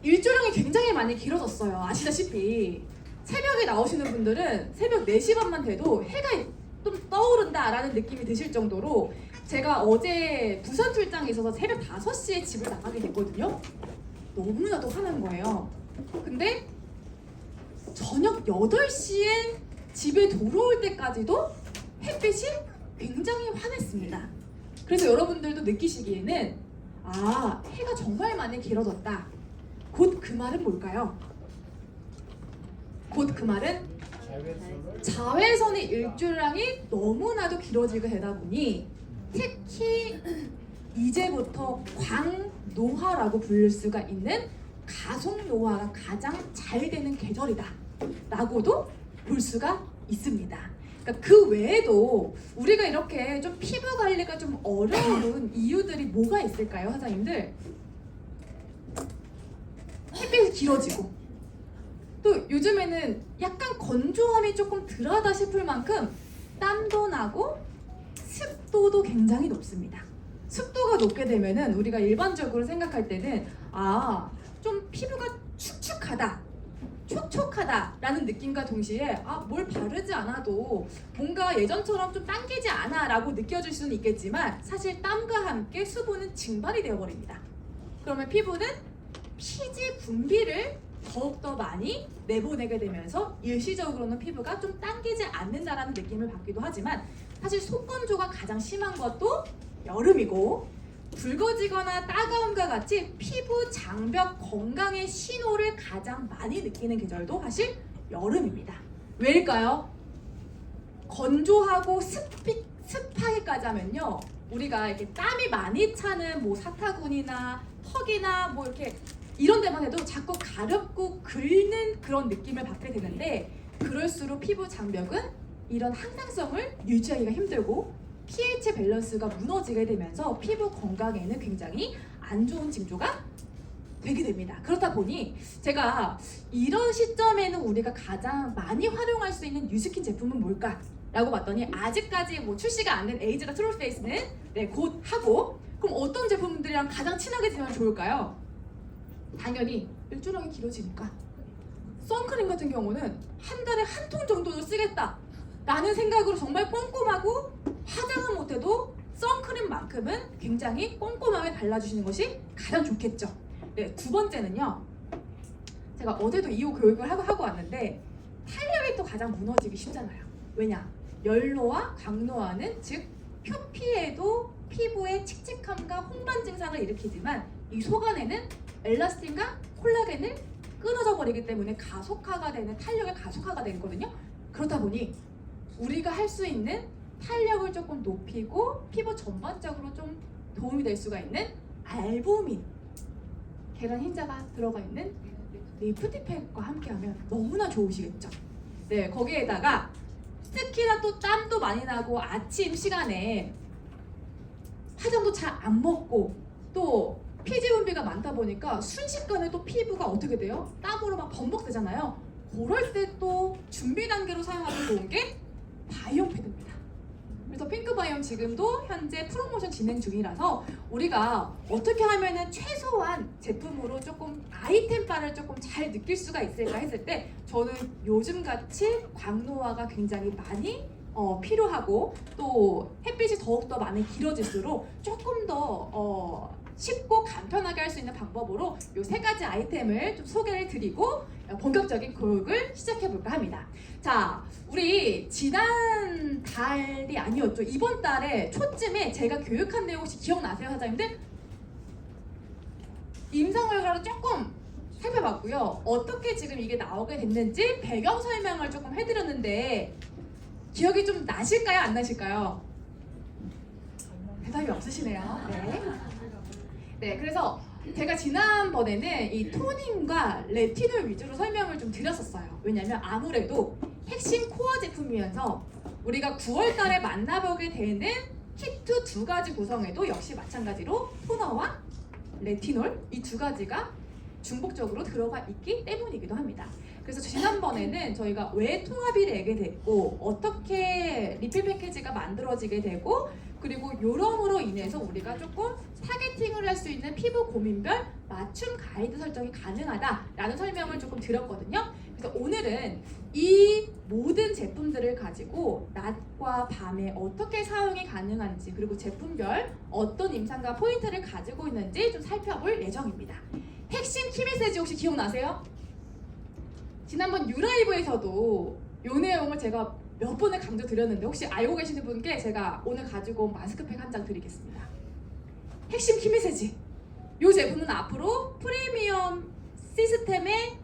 일조량이 굉장히 많이 길어졌어요. 아시다시피 새벽에 나오시는 분들은 새벽 4시 반만 돼도 해가 좀 떠오른다라는 느낌이 드실 정도로 제가 어제 부산 출장에 있어서 새벽 5시에 집을 나가게 됐거든요. 너무나도 화난 거예요. 근데 저녁 8시에 집에 돌아올 때까지도 햇빛이 굉장히 환했습니다. 그래서 여러분들도 느끼시기에는 아, 해가 정말 많이 길어졌다. 곧 그 말은 뭘까요? 곧 그 말은 자외선의 일조량이 너무나도 길어지게 되다 보니 특히 이제부터 광노화라고 부를 수가 있는 가속노화가 가장 잘 되는 계절이다 라고도 볼 수가 있습니다. 그러니까 그 외에도 우리가 이렇게 좀 피부 관리가 좀 어려운 이유들이 뭐가 있을까요, 사장님들? 햇빛이 길어지고 또 요즘에는 약간 건조함이 조금 덜하다 싶을 만큼 땀도 나고 습도도 굉장히 높습니다. 습도가 높게 되면은 우리가 일반적으로 생각할 때는 아, 좀 피부가 축축하다, 촉촉하다라는 느낌과 동시에 아, 뭘 바르지 않아도 뭔가 예전처럼 좀 당기지 않아 라고 느껴질 수는 있겠지만 사실 땀과 함께 수분은 증발이 되어버립니다. 그러면 피부는 피지 분비를 더욱더 많이 내보내게 되면서 일시적으로는 피부가 좀 당기지 않는다라는 느낌을 받기도 하지만 사실 속건조가 가장 심한 것도 여름이고 붉어지거나 따가움과 같이 피부 장벽 건강의 신호를 가장 많이 느끼는 계절도 사실 여름입니다. 왜일까요? 건조하고 습하게까지 하면요, 우리가 이렇게 땀이 많이 차는 뭐 사타구니나 턱이나 뭐 이렇게 이런 데만 해도 자꾸 가렵고 긁는 그런 느낌을 받게 되는데 그럴수록 피부 장벽은 이런 항상성을 유지하기가 힘들고 pH 밸런스가 무너지게 되면서 피부 건강에는 굉장히 안 좋은 징조가 되게 됩니다. 그렇다 보니 제가 이런 시점에는 우리가 가장 많이 활용할 수 있는 뉴스킨 제품은 뭘까? 라고 봤더니 아직까지 뭐 출시가 안 된 에이즈가 트롤페이스는 네, 곧 하고 그럼 어떤 제품들이랑 가장 친하게 지내면 좋을까요? 당연히 일조량이 길어지니까 선크림 같은 경우는 한 달에 한 통 정도는 쓰겠다 라는 생각으로 정말 꼼꼼하고 화장은 못해도 선크림만큼은 굉장히 꼼꼼하게 발라주시는 것이 가장 좋겠죠. 네, 두 번째는요, 제가 어제도 이후 교육을 하고 왔는데 탄력이 또 가장 무너지기 쉽잖아요. 왜냐? 열노와 강노화는 즉 표피에도 피부의 칙칙함과 홍반 증상을 일으키지만 이 속안에는 엘라스틴과 콜라겐을 끊어져 버리기 때문에 가속화가 되는 탄력의 가속화가 되거든요. 그렇다 보니 우리가 할 수 있는 탄력을 조금 높이고 피부 전반적으로 좀 도움이 될 수가 있는 알부민, 계란 흰자가 들어가 있는 리프티팩과 함께하면 너무나 좋으시겠죠. 네, 거기에다가 특히나 또 땀도 많이 나고 아침 시간에 화장도 잘 안 먹고 또 피지 분비가 많다 보니까 순식간에 또 피부가 어떻게 돼요? 땀으로 막 범벅되잖아요. 그럴 때 또 준비 단계로 사용하기 좋은 게 바이옴 패드입니다. 그래서 핑크바이옴 지금도 현재 프로모션 진행 중이라서 우리가 어떻게 하면은 최소한 제품으로 조금 아이템바를 조금 잘 느낄 수가 있을까 했을 때 저는 요즘같이 광노화가 굉장히 많이 필요하고 또 햇빛이 더욱더 많이 길어질수록 조금 더 쉽고 간편하게 할 수 있는 방법으로 이 세 가지 아이템을 좀 소개를 드리고 본격적인 교육을 시작해 볼까 합니다. 자, 우리 지난 달이 아니었죠. 이번 달에 초쯤에 제가 교육한 내용 혹시 기억나세요, 사장님들? 임상결과를 조금 살펴봤고요. 어떻게 지금 이게 나오게 됐는지 배경 설명을 조금 해드렸는데 기억이 좀 나실까요? 안 나실까요? 대답이 없으시네요. 네. 네, 그래서 제가 지난번에는 이 토닝과 레티놀 위주로 설명을 좀 드렸었어요. 왜냐면 아무래도 핵심 코어 제품이면서 우리가 9월 달에 만나보게 되는 키트 두 가지 구성에도 역시 마찬가지로 토너와 레티놀 이 두 가지가 중복적으로 들어가 있기 때문이기도 합니다. 그래서 지난번에는 저희가 왜 통합이 되게 됐고 어떻게 리필 패키지가 만들어지게 되고 그리고 요럼으로 인해서 우리가 조금 타겟팅을 할 수 있는 피부 고민별 맞춤 가이드 설정이 가능하다라는 설명을 조금 드렸거든요. 그래서 오늘은 이 모든 제품들을 가지고 낮과 밤에 어떻게 사용이 가능한지, 그리고 제품별 어떤 임상과 포인트를 가지고 있는지 좀 살펴볼 예정입니다. 핵심 키메시지 혹시 기억나세요? 지난번 유라이브에서도 이 내용을 제가 몇 번을 강조드렸는데 혹시 알고 계시는 분께 제가 오늘 가지고 온 마스크팩 한 장 드리겠습니다. 핵심 키메시지. 이 제품은 앞으로 프리미엄 시스템의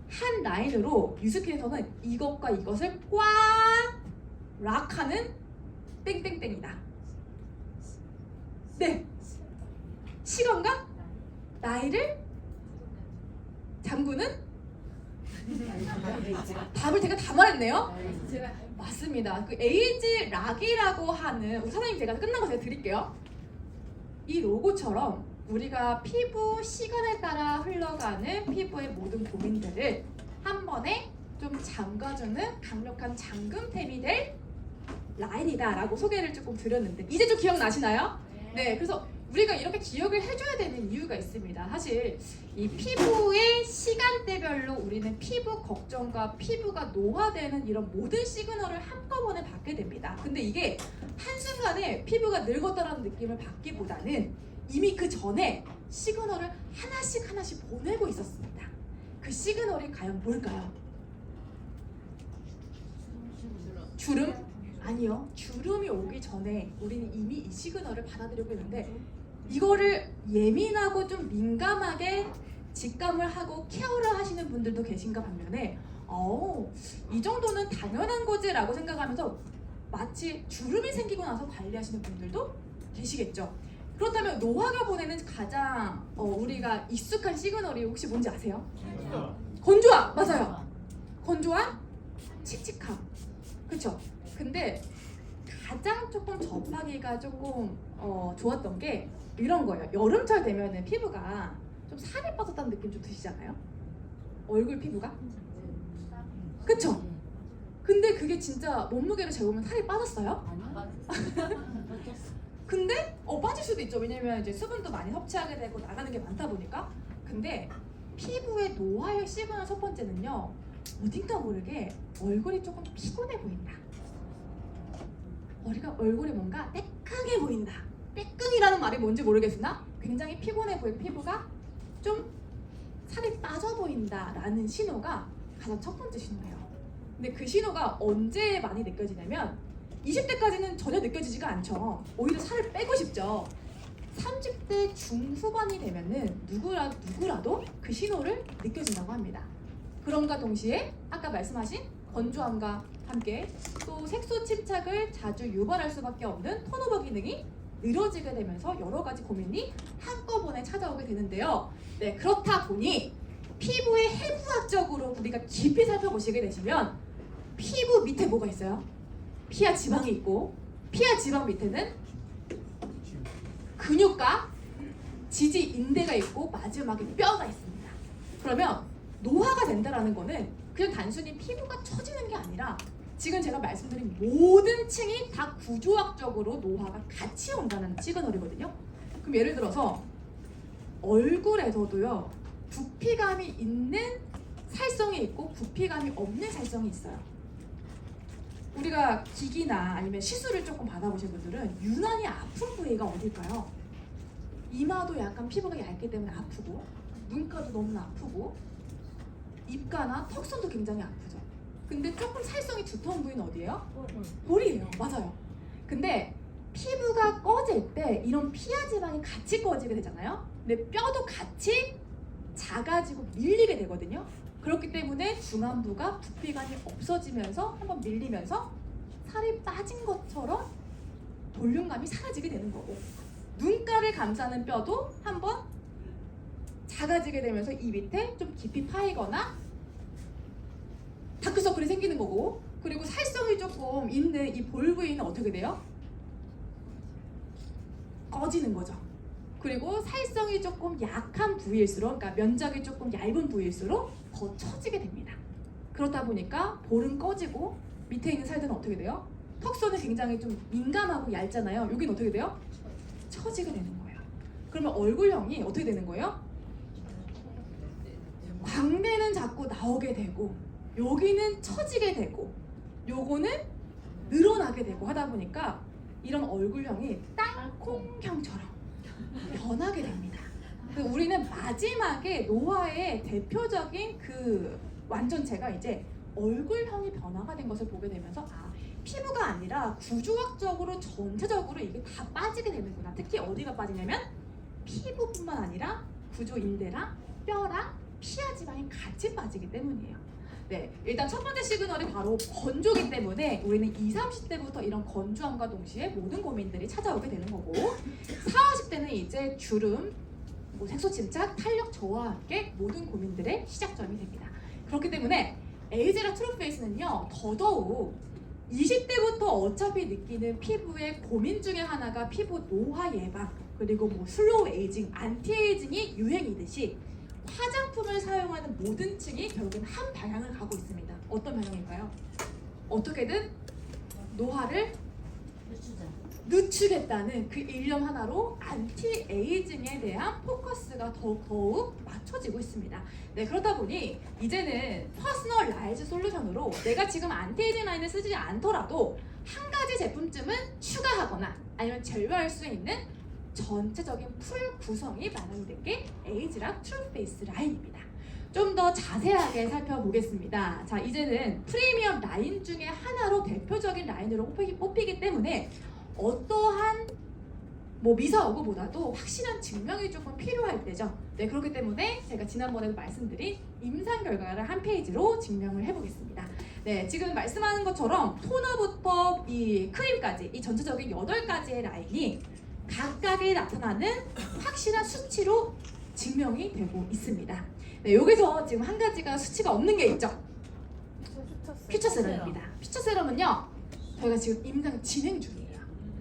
한 라인으로 뉴스킨에서는 이것과 이것을 꽉 락하는 땡땡땡이다. 네. 시간과 나이를 잠그는 답을 제가 다 말했네요. 맞습니다. 그 에이지 락이라고 하는 우리 사장님 제가 끝난 거 제가 드릴게요. 이 로고처럼 우리가 피부 시간에 따라 흘러가는 피부의 모든 고민들을 한 번에 좀 잠가주는 강력한 잠금템이 될 라인이다라고 소개를 조금 드렸는데 이제 좀 기억나시나요? 네, 그래서 우리가 이렇게 기억을 해줘야 되는 이유가 있습니다. 사실 이 피부의 시간대별로 우리는 피부 걱정과 피부가 노화되는 이런 모든 시그널을 한꺼번에 받게 됩니다. 근데 이게 한순간에 피부가 늙었다라는 느낌을 받기보다는 이미 그 전에 시그널을 하나씩 보내고 있었습니다. 그 시그널이 과연 뭘까요? 주름? 아니요. 주름이 오기 전에 우리는 이미 이 시그널을 받아들이고 있는데 이거를 예민하고 좀 민감하게 직감을 하고 케어를 하시는 분들도 계신가 반면에 이 정도는 당연한 거지 라고 생각하면서 마치 주름이 생기고 나서 관리하시는 분들도 계시겠죠. 그렇다면 노화가 보내는 가장 우리가 익숙한 시그널이 혹시 뭔지 아세요? 건조함! 맞아요. 건조함, 칙칙함. 그쵸? 근데 가장 조금 접하기가 조금 좋았던 게 이런 거예요. 여름철 되면은 피부가 좀 살이 빠졌다는 느낌 좀 드시잖아요? 얼굴 피부가? 그쵸? 근데 그게 진짜 몸무게를 재보면 살이 빠졌어요? 근데 빠질 수도 있죠. 왜냐면 이제 수분도 많이 섭취하게 되고 나가는 게 많다 보니까. 근데 피부의 노화의 시그널 첫 번째는요, 어딘가 모르게 얼굴이 조금 피곤해 보인다. 얼굴이 뭔가 떼끈해 보인다. 떼끈이라는 말이 뭔지 모르겠으나 굉장히 피곤해 보이고 피부가 좀 살이 빠져 보인다라는 신호가 가장 첫 번째 신호예요. 근데 그 신호가 언제 많이 느껴지냐면 20대까지는 전혀 느껴지지가 않죠. 오히려 살을 빼고 싶죠. 30대 중후반이 되면은 누구라도 그 신호를 느껴진다고 합니다. 그럼과 동시에 아까 말씀하신 건조함과 함께 또 색소 침착을 자주 유발할 수밖에 없는 톤오버 기능이 늘어지게 되면서 여러 가지 고민이 한꺼번에 찾아오게 되는데요. 네, 그렇다 보니 피부의 해부학적으로 우리가 깊이 살펴보시게 되시면 피부 밑에 뭐가 있어요? 피하 지방이 있고 피하 지방 밑에는 근육과 지지 인대가 있고 마지막에 뼈가 있습니다. 그러면 노화가 된다라는 거는 그냥 단순히 피부가 처지는 게 아니라 지금 제가 말씀드린 모든 층이 다 구조학적으로 노화가 같이 온다는 시그널이거든요. 그럼 예를 들어서 얼굴에서도요, 부피감이 있는 살성이 있고 부피감이 없는 살성이 있어요. 우리가 기기나 아니면 시술을 조금 받아보신 분들은 유난히 아픈 부위가 어딜까요? 이마도 약간 피부가 얇기 때문에 아프고, 눈가도 너무 아프고, 입가나 턱선도 굉장히 아프죠. 근데 조금 살성이 두터운 부위는 어디예요? 볼이에요. 맞아요. 근데 피부가 꺼질 때 이런 피하 지방이 같이 꺼지게 되잖아요. 근데 뼈도 같이 작아지고 밀리게 되거든요. 그렇기 때문에 중안부가 부피감이 없어지면서 한번 밀리면서 살이 빠진 것처럼 볼륨감이 사라지게 되는 거고, 눈가를 감싸는 뼈도 한번 작아지게 되면서 이 밑에 좀 깊이 파이거나 다크서클이 생기는 거고, 그리고 살성이 조금 있는 이 볼 부위는 어떻게 돼요? 꺼지는 거죠. 그리고 살성이 조금 약한 부위일수록, 그러니까 면적이 조금 얇은 부위일수록 더 처지게 됩니다. 그렇다 보니까 볼은 꺼지고 밑에 있는 살들은 어떻게 돼요? 턱선은 굉장히 좀 민감하고 얇잖아요. 여긴 어떻게 돼요? 처지게 되는 거예요. 그러면 얼굴형이 어떻게 되는 거예요? 광대는 자꾸 나오게 되고 여기는 처지게 되고 요거는 늘어나게 되고 하다 보니까 이런 얼굴형이 땅콩형처럼 변하게 됩니다. 그래서 우리는 마지막에 노화의 대표적인 그 완전체가 이제 얼굴형이 변화가 된 것을 보게 되면서 피부가 아니라 구조학적으로 전체적으로 이게 다 빠지게 되는구나. 특히 어디가 빠지냐면 피부뿐만 아니라 구조인대랑 뼈랑 피하 지방이 같이 빠지기 때문이에요. 네, 일단 첫 번째 시그널이 바로 건조기 때문에 우리는 20, 30대부터 이런 건조함과 동시에 모든 고민들이 찾아오게 되는 거고 40, 50대는 이제 주름, 색소 침착, 탄력 저하와 함께 모든 고민들의 시작점이 됩니다. 그렇기 때문에 에이즈라 트루페이스는요 더더욱 20대부터 어차피 느끼는 피부의 고민 중에 하나가 피부 노화 예방 그리고 슬로우 에이징, 안티에이징이 유행이듯이 화장품을 사용하는 모든 층이 결국엔 한 방향을 가고 있습니다. 어떤 방향일까요? 어떻게든 노화를 늦추겠다는 그 일념 하나로 안티에이징에 대한 포커스가 더욱 맞춰지고 있습니다. 네, 그렇다 보니 이제는 퍼스널라이즈 솔루션으로 내가 지금 안티에이징 라인을 쓰지 않더라도 한 가지 제품쯤은 추가하거나 아니면 제외할 수 있는 전체적인 풀 구성이 마련된 게 에이즈락 트루페이스 라인입니다. 좀 더 자세하게 살펴보겠습니다. 자, 이제는 프리미엄 라인 중에 하나로 대표적인 라인으로 뽑히기 때문에 어떠한 미사오구보다도 확실한 증명이 조금 필요할 때죠. 네, 그렇기 때문에 제가 지난번에도 말씀드린 임상 결과를 한 페이지로 증명을 해보겠습니다. 네, 지금 말씀하는 것처럼 토너부터 이 크림까지 이 전체적인 8가지의 라인이 각각에 나타나는 확실한 수치로 증명이 되고 있습니다. 네, 여기서 지금 한 가지가 수치가 없는 게 있죠. 퓨처 세럼입니다. 퓨처 세럼은요, 저희가 지금 임상 진행 중이에요.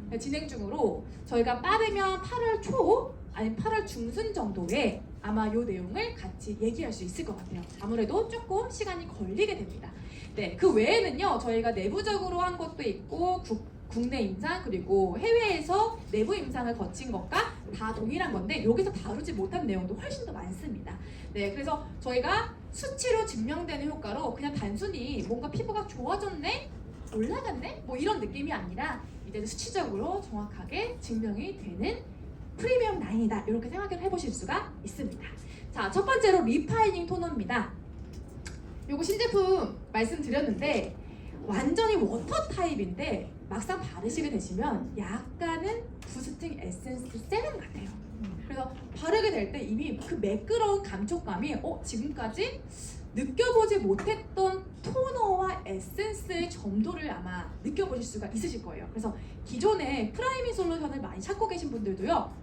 네, 진행 중으로 저희가 빠르면 8월 초 아니면 8월 중순 정도에 아마 이 내용을 같이 얘기할 수 있을 것 같아요. 아무래도 조금 시간이 걸리게 됩니다. 네, 그 외에는요, 저희가 내부적으로 한 것도 있고 국내 임상 그리고 해외에서 내부 임상을 거친 것과 다 동일한 건데 여기서 다루지 못한 내용도 훨씬 더 많습니다. 네, 그래서 저희가 수치로 증명되는 효과로 그냥 단순히 뭔가 피부가 좋아졌네? 올라갔네? 이런 느낌이 아니라 이제 수치적으로 정확하게 증명이 되는 프리미엄 라인이다. 이렇게 생각을 해보실 수가 있습니다. 자, 첫 번째로 리파이닝 토너입니다. 요거 신제품 말씀드렸는데 완전히 워터 타입인데 막상 바르시게 되시면 약간은 부스팅 에센스 세럼 같아요. 그래서 바르게 될 때 이미 그 매끄러운 감촉감이 지금까지 느껴보지 못했던 토너와 에센스의 점도를 아마 느껴보실 수가 있으실 거예요. 그래서 기존에 프라이밍 솔루션을 많이 찾고 계신 분들도요,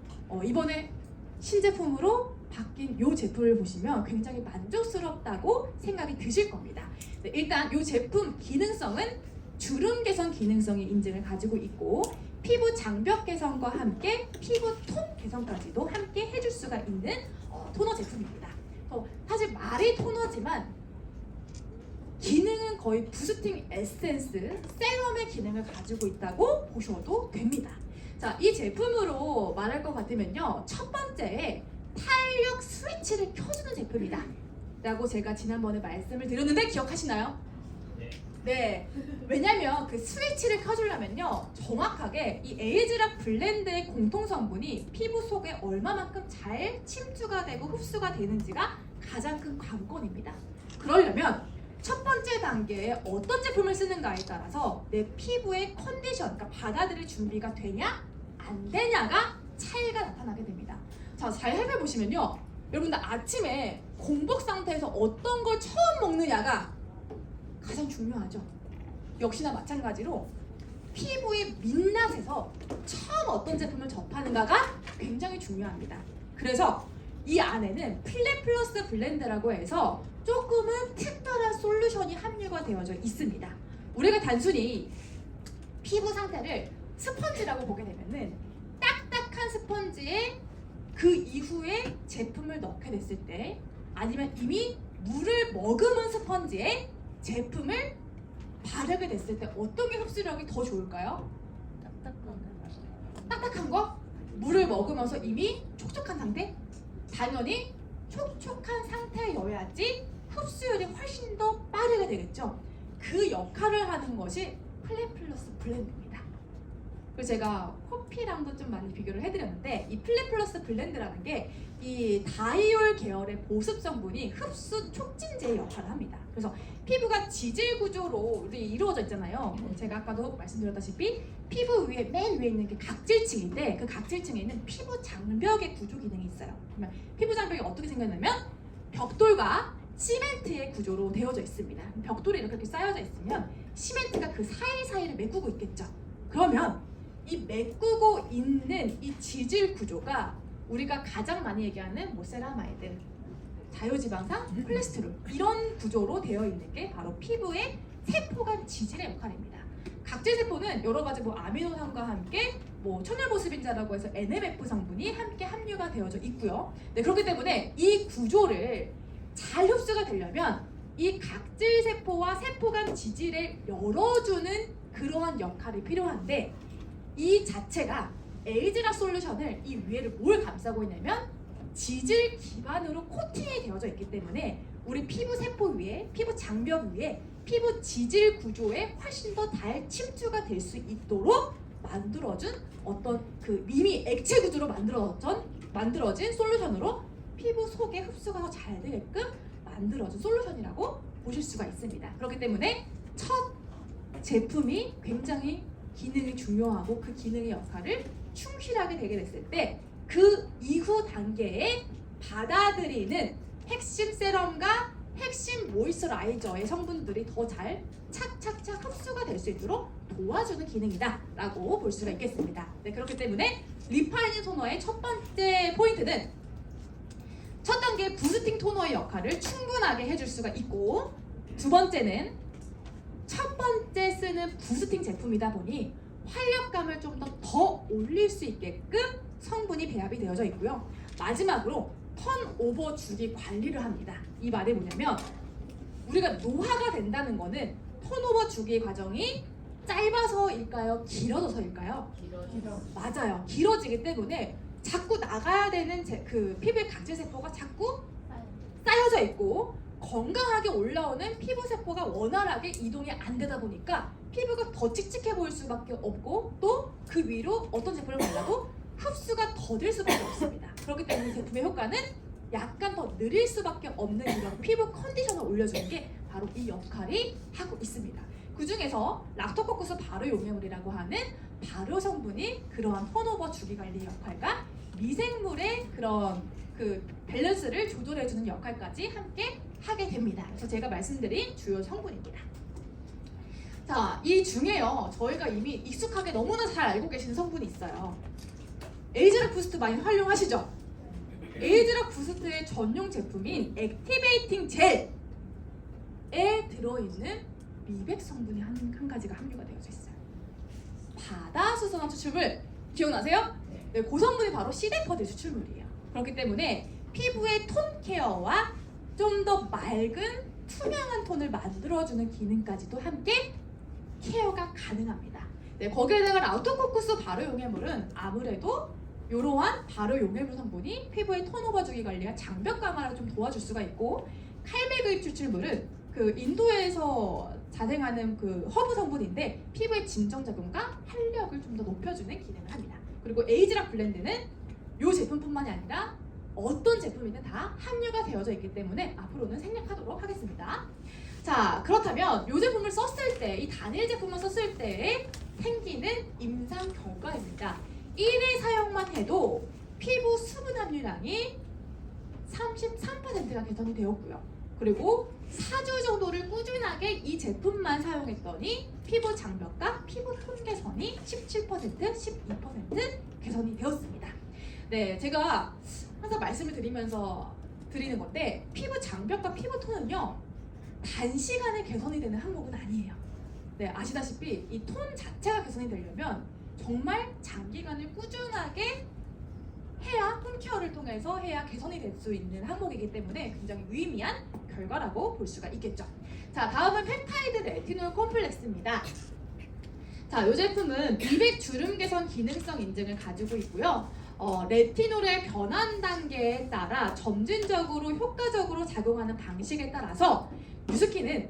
이번에 신제품으로 바뀐 이 제품을 보시면 굉장히 만족스럽다고 생각이 드실 겁니다. 네, 일단 이 제품 기능성은 주름 개선 기능성의 인증을 가지고 있고 피부 장벽 개선과 함께 피부 톤 개선까지도 함께 해줄 수가 있는 토너 제품입니다. 사실 말이 토너지만 기능은 거의 부스팅 에센스, 세럼의 기능을 가지고 있다고 보셔도 됩니다. 자, 이 제품으로 말할 것 같으면요, 첫 번째 탄력 스위치를 켜주는 제품이다 라고 제가 지난번에 말씀을 드렸는데 기억하시나요? 네, 왜냐면 그 스위치를 켜주려면요, 정확하게 이 에이즈락 블렌드의 공통 성분이 피부 속에 얼마만큼 잘 침투가 되고 흡수가 되는지가 가장 큰 관건입니다. 그러려면 첫 번째 단계에 어떤 제품을 쓰는가에 따라서 내 피부의 컨디션, 그러니까 받아들일 준비가 되냐 안 되냐가 차이가 나타나게 됩니다. 자, 잘 살펴보시면요, 여러분들 아침에 공복 상태에서 어떤 걸 처음 먹느냐가 가장 중요하죠. 역시나 마찬가지로 피부의 민낯에서 처음 어떤 제품을 접하는가가 굉장히 중요합니다. 그래서 이 안에는 플랫 플러스 블렌드라고 해서 조금은 특별한 솔루션이 함유가 되어져 있습니다. 우리가 단순히 피부 상태를 스펀지라고 보게 되면은 딱딱한 스펀지에 그 이후에 제품을 넣게 됐을 때, 아니면 이미 물을 머금은 스펀지에 제품을 바르게 됐을 때 어떤 게 흡수력이 더 좋을까요? 딱딱한 거? 물을 먹으면서 이미 촉촉한 상태? 당연히 촉촉한 상태여야지 흡수율이 훨씬 더 빠르게 되겠죠. 그 역할을 하는 것이 플레플러스 블렌드입니다. 그래서 제가 커피랑도 좀 많이 비교를 해드렸는데 이 플레플러스 블렌드라는 게 이 다이올 계열의 보습 성분이 흡수 촉진제의 역할을 합니다. 그래서 피부가 지질 구조로 이루어져 있잖아요. 제가 아까도 말씀드렸다시피 피부 위에 맨 위에 있는 게 각질층인데 그 각질층에 있는 피부 장벽의 구조 기능이 있어요. 그러면 피부 장벽이 어떻게 생겼냐면 벽돌과 시멘트의 구조로 되어져 있습니다. 벽돌이 이렇게 쌓여져 있으면 시멘트가 그 사이사이를 메꾸고 있겠죠. 그러면 이 메꾸고 있는 이 지질 구조가 우리가 가장 많이 얘기하는 뭐 세라마이드, 자유지방산, 콜레스테롤 이런 구조로 되어 있는 게 바로 피부의 세포간 지질의 역할입니다. 각질 세포는 여러 가지 뭐 아미노산과 함께 뭐 천연보습인자라고 해서 NMF 성분이 함께 함유가 되어져 있고요. 네, 그렇기 때문에 이 구조를 잘 흡수가 되려면 이 각질 세포와 세포간 지질을 열어주는 그러한 역할이 필요한데 이 자체가 에이즈락 솔루션을 이 위에를 뭘 감싸고 있냐면 지질 기반으로 코팅이 되어져 있기 때문에 우리 피부 세포 위에, 피부 장벽 위에 피부 지질 구조에 훨씬 더 잘 침투가 될 수 있도록 만들어준 어떤 그 이미 액체 구조로 만들어진 솔루션으로 피부 속에 흡수가 더 잘 되게끔 만들어준 솔루션이라고 보실 수가 있습니다. 그렇기 때문에 첫 제품이 굉장히 기능이 중요하고 그 기능의 역할을 충실하게 되게 됐을 때 그 이후 단계에 받아들이는 핵심 세럼과 핵심 모이스처라이저의 성분들이 더 잘 착착착 흡수가 될 수 있도록 도와주는 기능이다 라고 볼 수가 있겠습니다. 네, 그렇기 때문에 리파이닝 토너의 첫 번째 포인트는 첫 단계 부스팅 토너의 역할을 충분하게 해줄 수가 있고 두 번째는 첫 번째 쓰는 부스팅 제품이다 보니 활력감을 좀 더 올릴 수 있게끔 성분이 배합이 되어져 있고요. 마지막으로 턴오버 주기 관리를 합니다. 이 말이 뭐냐면 우리가 노화가 된다는 거는 턴오버 주기 과정이 짧아서일까요? 길어져서일까요? 맞아요. 길어지기 때문에 자꾸 나가야 되는 그 피부의 각질 세포가 자꾸 쌓여져 있고 건강하게 올라오는 피부 세포가 원활하게 이동이 안 되다 보니까 피부가 더 칙칙해 보일 수밖에 없고 또 그 위로 어떤 제품을 발라도 흡수가 더딜 수밖에 없습니다. 그렇기 때문에 이 제품의 효과는 약간 더 느릴 수밖에 없는 이런 피부 컨디션을 올려주는 게 바로 이 역할이 하고 있습니다. 그 중에서 락토코쿠스 발효 용해물이라고 하는 발효 성분이 그러한 턴오버 주기 관리 역할과 미생물의 그런 그 밸런스를 조절해주는 역할까지 함께 하게 됩니다. 그래서 제가 말씀드린 주요 성분입니다. 자, 이 중에요 저희가 이미 익숙하게 너무나 잘 알고 계시는 성분이 있어요. 에이즈락 부스트 많이 활용하시죠? 에이즈락 부스트의 전용 제품인 액티베이팅 젤에 들어있는 미백 성분이 한 가지가 함유가 되어져 있어요. 바다수소나 추출물 기억나세요? 네, 그 성분이 바로 시데퍼드 추출물이에요. 그렇기 때문에 피부의 톤 케어와 좀 더 맑은 투명한 톤을 만들어주는 기능까지도 함께 케어가 가능합니다. 네, 거기에다가 라우토코쿠스 발효 용해물은 아무래도 이러한 발효 용해물 성분이 피부의 턴오버 주기 관리와 장벽 강화를 좀 도와줄 수가 있고 칼메그잎 추출물은 그 인도에서 자생하는 그 허브 성분인데 피부의 진정작용과 활력을 좀 더 높여주는 기능을 합니다. 그리고 에이즈락 블렌드는 이 제품뿐만이 아니라 어떤 제품이든 다 함유가 되어져 있기 때문에 앞으로는 생략하도록 하겠습니다. 자, 그렇다면 이 제품을 썼을 때, 이 단일 제품을 썼을 때 생기는 임상 결과입니다. 1회 사용만 해도 피부 수분 함유량이 33%가 개선이 되었고요. 그리고 4주 정도를 꾸준하게 이 제품만 사용했더니 피부 장벽과 피부 톤 개선이 17%, 12% 개선이 되었습니다. 네, 제가 항상 말씀을 드리면서 드리는 건데 피부 장벽과 피부 톤은요 단시간에 개선이 되는 항목은 아니에요. 네, 아시다시피 이 톤 자체가 개선이 되려면 정말 장기간을 꾸준하게 해야 홈케어를 통해서 해야 개선이 될 수 있는 항목이기 때문에 굉장히 유의미한 결과라고 볼 수가 있겠죠. 자, 다음은 펩타이드 레티놀 콤플렉스입니다. 자, 이 제품은 미백 주름 개선 기능성 인증을 가지고 있고요. 레티놀의 변환 단계에 따라 점진적으로 효과적으로 작용하는 방식에 따라서 뉴스킨은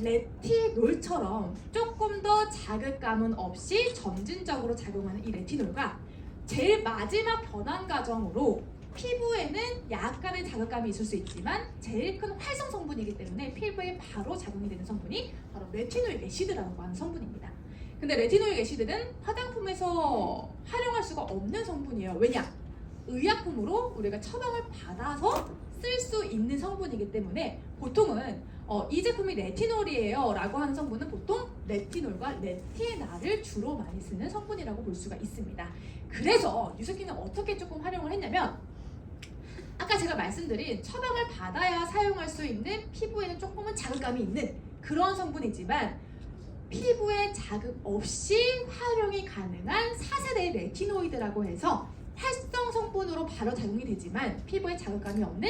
레티놀처럼 조금 더 자극감은 없이 점진적으로 작용하는 이 레티놀과 제일 마지막 변환 과정으로 피부에는 약간의 자극감이 있을 수 있지만 제일 큰 활성 성분이기 때문에 피부에 바로 작용이 되는 성분이 바로 레티노익 애시드라고 하는 성분입니다. 근데 레티노익 애시드는 화장품에서 활용할 수가 없는 성분이에요. 왜냐? 의약품으로 우리가 처방을 받아서 쓸 수 있는 성분이기 때문에 보통은 이 제품이 레티놀이에요 라고 하는 성분은 보통 레티놀과 레티에나를 주로 많이 쓰는 성분이라고 볼 수가 있습니다. 그래서 뉴스킨은 어떻게 조금 활용을 했냐면 아까 제가 말씀드린 처방을 받아야 사용할 수 있는 피부에는 조금은 자극감이 있는 그런 성분이지만 피부에 자극 없이 활용이 가능한 4세대 레티노이드라고 해서 활성 성분으로 바로 작용이 되지만 피부에 자극감이 없는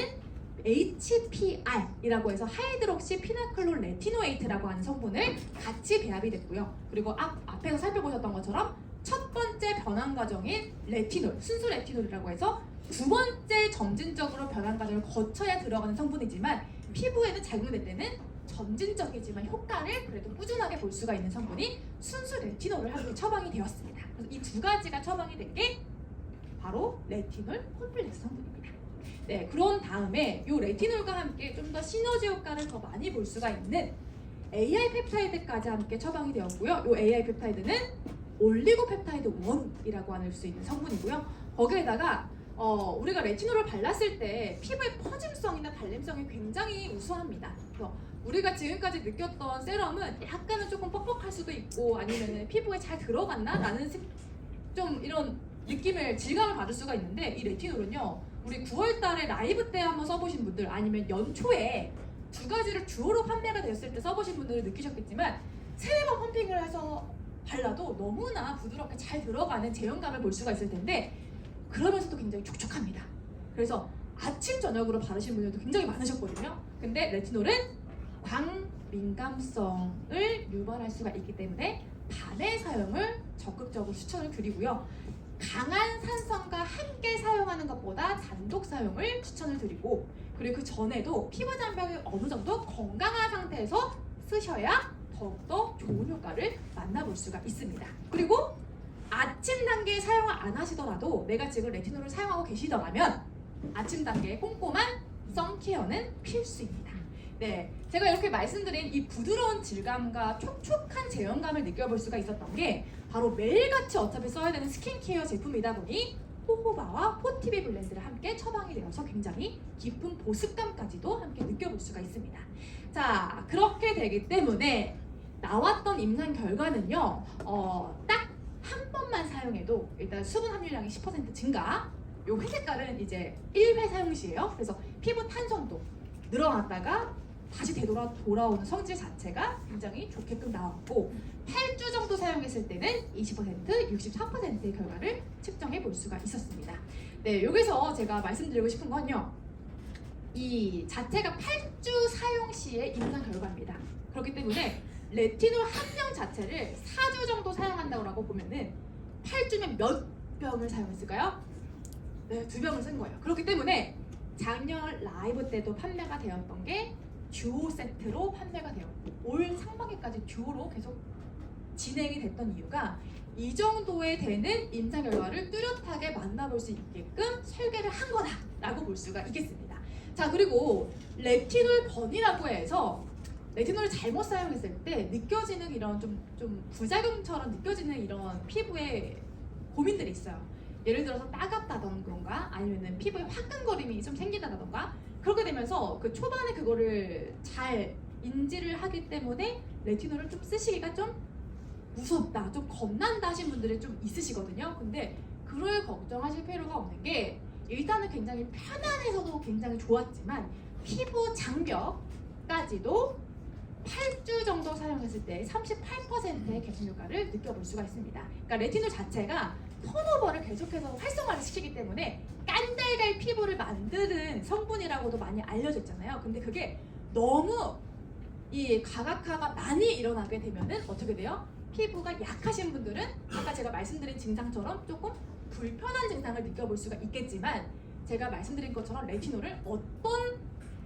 HPR이라고 해서 하이드록시 피나클롤 레티노에이트라고 하는 성분을 같이 배합이 됐고요. 그리고 앞에서 살펴보셨던 것처럼 첫 번째 변환 과정인 레티놀, 순수 레티놀이라고 해서 두 번째 점진적으로 변환 과정을 거쳐야 들어가는 성분이지만 피부에는 작용될 때는 점진적이지만 효과를 그래도 꾸준하게 볼 수가 있는 성분이 순수 레티놀을 함께 처방이 되었습니다. 그래서 이 두 가지가 처방이 된 게 바로 레티놀 콤플렉스 성분입니다. 네, 그런 다음에 이 레티놀과 함께 좀 더 시너지 효과를 더 많이 볼 수가 있는 AI 펩타이드까지 함께 처방이 되었고요. 이 AI 펩타이드는 올리고펩타이드 1이라고 할 수 있는 성분이고요. 거기에다가 우리가 레티놀을 발랐을 때 피부의 퍼짐성이나 발림성이 굉장히 우수합니다. 그래서 우리가 지금까지 느꼈던 세럼은 약간은 조금 뻑뻑할 수도 있고 아니면 피부에 잘 들어갔나? 라는 좀 이런 느낌을 질감을 받을 수가 있는데 이 레티놀은요 우리 9월달에 라이브 때 한번 써보신 분들 아니면 연초에 두 가지를 듀오로 판매가 되었을 때 써보신 분들은 느끼셨겠지만 세네 번 펌핑을 해서 발라도 너무나 부드럽게 잘 들어가는 제형감을 볼 수가 있을 텐데 그러면서도 굉장히 촉촉합니다. 그래서 아침 저녁으로 바르신 분들도 굉장히 많으셨거든요. 근데 레티놀은 광민감성을 유발할 수가 있기 때문에 밤에 사용을 적극적으로 추천을 드리고요. 강한 산성과 함께 사용하는 것보다 단독 사용을 추천을 드리고 그리고 그 전에도 피부 장벽이 어느 정도 건강한 상태에서 쓰셔야 더욱더 좋은 효과를 만나볼 수가 있습니다. 그리고 아침 단계에 사용을 안 하시더라도 내가 지금 레티놀을 사용하고 계시더라면 아침 단계에 꼼꼼한 선케어는 필수입니다. 네, 제가 이렇게 말씀드린 이 부드러운 질감과 촉촉한 제형감을 느껴볼 수가 있었던 게 바로 매일같이 어차피 써야 되는 스킨케어 제품이다 보니 호호바와 포티비 블렌드를 함께 처방이 되어서 굉장히 깊은 보습감까지도 함께 느껴볼 수가 있습니다. 자, 그렇게 되기 때문에 나왔던 임상 결과는요 딱 한 번만 사용해도 일단 수분 함유량이 10% 증가. 요 회색깔은 이제 1회 사용 시에요. 그래서 피부 탄성도 늘어났다가 다시 돌아오는 성질 자체가 굉장히 좋게끔 나왔고 8주 정도 사용했을 때는 20%, 64%의 결과를 측정해 볼 수가 있었습니다. 네, 여기서 제가 말씀드리고 싶은 건요. 이 자체가 8주 사용 시의 임상 결과입니다. 그렇기 때문에 레티놀 한 명 자체를 4주 정도 사용한다고 보면은 8주면 몇 병을 사용했을까요? 네, 2병을 쓴 거예요. 그렇기 때문에 작년 라이브 때도 판매가 되었던 게 듀오 세트로 판매가 되었고 올 상반기까지 듀오로 계속 진행이 됐던 이유가 이 정도에 되는 임상 결과를 뚜렷하게 만나볼 수 있게끔 설계를 한 거다라고 볼 수가 있겠습니다. 자, 그리고 레티놀 번이라고 해서 레티놀을 잘못 사용했을 때 느껴지는 이런 좀 부작용처럼 느껴지는 이런 피부에 고민들이 있어요. 예를 들어서 따갑다던가 아니면은 피부에 화끈거림이 좀 생긴다던가 그렇게 되면서 그 초반에 그거를 잘 인지를 하기 때문에 레티놀을 좀 쓰시기가 좀 무섭다, 좀 겁난다 하신 분들이 좀 있으시거든요. 근데 그럴 걱정하실 필요가 없는 게 일단은 굉장히 편안해서도 굉장히 좋았지만 피부 장벽까지도 8주 정도 사용했을 때 38%의 개선 효과를 느껴볼 수가 있습니다. 그러니까 레티놀 자체가 턴오버를 계속해서 활성화를 시키기 때문에 깐달걀 피부를 만드는 성분이라고도 많이 알려져 있잖아요. 근데 그게 너무 이 가각화가 많이 일어나게 되면은 어떻게 돼요? 피부가 약하신 분들은 아까 제가 말씀드린 증상처럼 조금 불편한 증상을 느껴볼 수가 있겠지만, 제가 말씀드린 것처럼 레티놀을